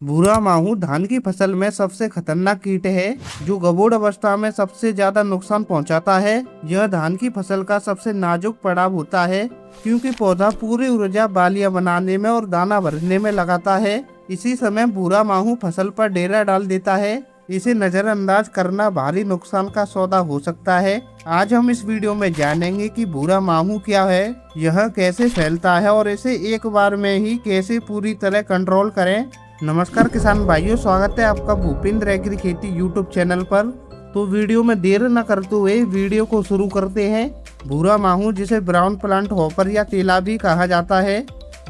भूरा माहू धान की फसल में सबसे खतरनाक कीट है जो गबोड़ अवस्था में सबसे ज्यादा नुकसान पहुंचाता है। यह धान की फसल का सबसे नाजुक पड़ाव होता है क्योंकि पौधा पूरी ऊर्जा बालियां बनाने में और दाना भरने में लगाता है। इसी समय भूरा माहू फसल पर डेरा डाल देता है। इसे नजरअंदाज करना भारी नुकसान का सौदा हो सकता है। आज हम इस वीडियो में जानेंगे कि भूरा माहू क्या है, यह कैसे फैलता है और इसे एक बार में ही कैसे पूरी तरह कंट्रोल करें। नमस्कार किसान भाइयों, स्वागत है आपका भूपेंद्र एग्री खेती यूट्यूब चैनल पर। तो वीडियो में देर न करते हुए वीडियो को शुरू करते हैं। भूरा माहू, जिसे ब्राउन प्लांट हॉपर या तेला भी कहा जाता है,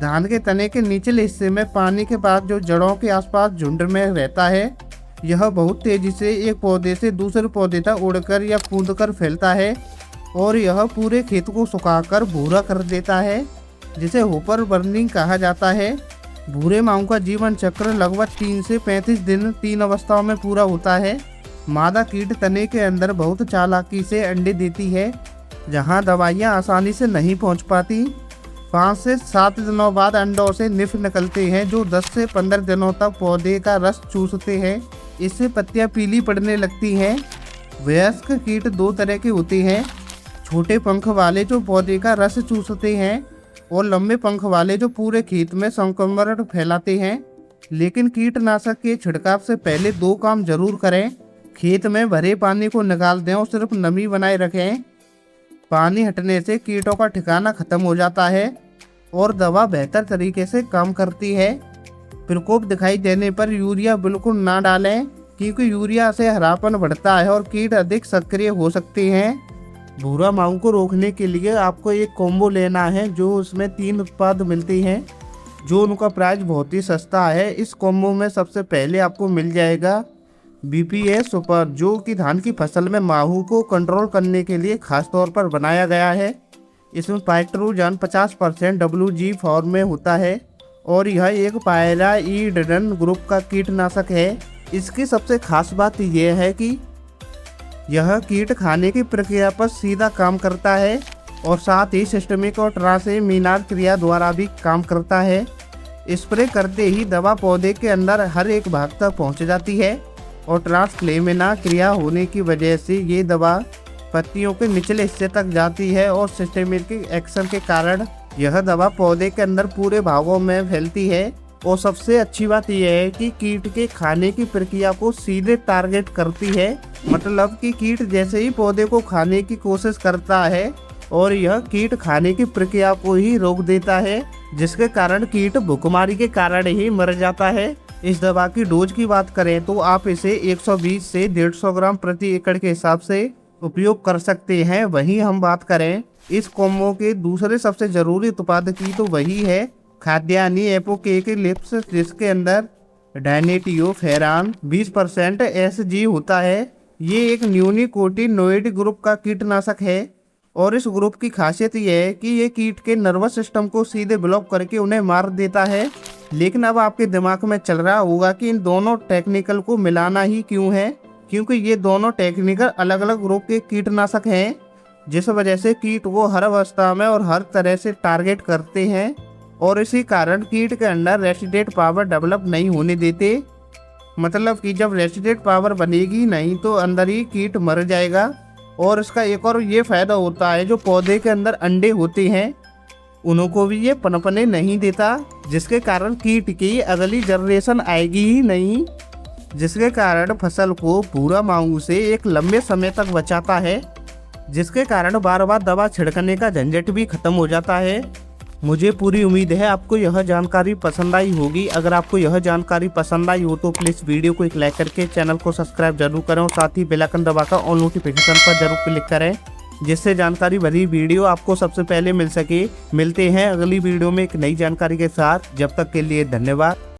धान के तने के निचले हिस्से में पानी के पास जो जड़ों के आसपास झुंड में रहता है। यह बहुत तेजी से एक पौधे से दूसरे पौधे तक उड़कर या कूदकर फैलता है और यह पूरे खेत को सुखाकर भूरा कर देता है, जिसे हॉपर बर्निंग कहा जाता है। भूरे माहू का जीवन चक्र लगभग 3 से 35 दिन 3 अवस्थाओं में पूरा होता है। मादा कीट तने के अंदर बहुत चालाकी से अंडे देती है, जहां दवाइयां आसानी से नहीं पहुंच पाती। 5 से 7 दिनों बाद अंडों से निफ निकलते हैं जो 10 से 15 दिनों तक पौधे का रस चूसते हैं। इससे पत्तियां पीली पड़ने लगती हैं। वयस्क कीट 2 तरह के होते हैं, छोटे पंख वाले जो पौधे का रस चूसते हैं और लंबे पंख वाले जो पूरे खेत में संक्रमण फैलाते हैं। लेकिन कीटनाशक के छिड़काव से पहले 2 काम जरूर करें। खेत में भरे पानी को निकाल दें और सिर्फ नमी बनाए रखें। पानी हटने से कीटों का ठिकाना खत्म हो जाता है और दवा बेहतर तरीके से काम करती है। प्रकोप दिखाई देने पर यूरिया बिल्कुल ना डालें, क्योंकि यूरिया से हरापन बढ़ता है और कीट अधिक सक्रिय हो सकते हैं। भूरा माहू को रोकने के लिए आपको एक कॉम्बो लेना है, जो उसमें 3 उत्पाद मिलते हैं, जो उनका प्राइस बहुत ही सस्ता है। इस कॉम्बो में सबसे पहले आपको मिल जाएगा बीपीएस सुपर, जो कि धान की फसल में माहू को कंट्रोल करने के लिए खास तौर पर बनाया गया है। इसमें पाइट्रोजन 50% WG फॉर्म में होता है और यह एक पायराइडन ग्रुप का कीटनाशक है। इसकी सबसे खास बात यह है कि यह कीट खाने की प्रक्रिया पर सीधा काम करता है और साथ ही सिस्टमिक और ट्रांसमिनार क्रिया द्वारा भी काम करता है। स्प्रे करते ही दवा पौधे के अंदर हर एक भाग तक पहुंच जाती है और ट्रांसफ्लेमिना क्रिया होने की वजह से ये दवा पत्तियों के निचले हिस्से तक जाती है और सिस्टमिक एक्शन के कारण यह दवा पौधे के अंदर पूरे भागों में फैलती है। और सबसे अच्छी बात यह है कि कीट के खाने की प्रक्रिया को सीधे टारगेट करती है, मतलब कि कीट जैसे ही पौधे को खाने की कोशिश करता है और यह कीट खाने की प्रक्रिया को ही रोक देता है, जिसके कारण कीट भूखमरी के कारण ही मर जाता है। इस दवा की डोज की बात करें तो आप इसे 120 से 150 ग्राम प्रति एकड़ के हिसाब से उपयोग कर सकते हैं। वहीं हम बात करें इस कॉम्बो के दूसरे सबसे जरूरी उत्पाद की, तो वही है खाद्यान्नी एपोकेलिप्स, जिसके अंदर डायनेटियोफेरान 20% SG होता है। ये एक न्यूनिकोटिनोइड ग्रुप का कीटनाशक है और इस ग्रुप की खासियत यह है कि ये कीट के नर्वस सिस्टम को सीधे ब्लॉक करके उन्हें मार देता है। लेकिन अब आपके दिमाग में चल रहा होगा कि इन दोनों टेक्निकल को मिलाना ही क्यों है, क्योंकि ये दोनों टेक्निकल अलग अलग ग्रुप के कीटनाशक हैं, जिस वजह से कीट को हर अवस्था में और हर तरह से टारगेट करते हैं और इसी कारण कीट के अंदर रेसिस्टेंट पावर डेवलप नहीं होने देते। मतलब कि जब रेसिस्टेंट पावर बनेगी नहीं तो अंदर ही कीट मर जाएगा। और इसका एक और ये फायदा होता है, जो पौधे के अंदर अंडे होते हैं उनको भी ये पनपने नहीं देता, जिसके कारण कीट की अगली जनरेशन आएगी ही नहीं, जिसके कारण फसल को भूरा माहू से एक लंबे समय तक बचाता है, जिसके कारण बार बार दवा छिड़कने का झंझट भी खत्म हो जाता है। मुझे पूरी उम्मीद है आपको यह जानकारी पसंद आई होगी। अगर आपको यह जानकारी पसंद आई हो तो प्लीज़ वीडियो को एक लाइक करके चैनल को सब्सक्राइब जरूर करें और साथ ही बेल आइकन दबाकर ऑल नोटिफिकेशन पर जरूर क्लिक करें, जिससे जानकारी भरी वीडियो आपको सबसे पहले मिल सके। मिलते हैं अगली वीडियो में एक नई जानकारी के साथ। जब तक के लिए धन्यवाद।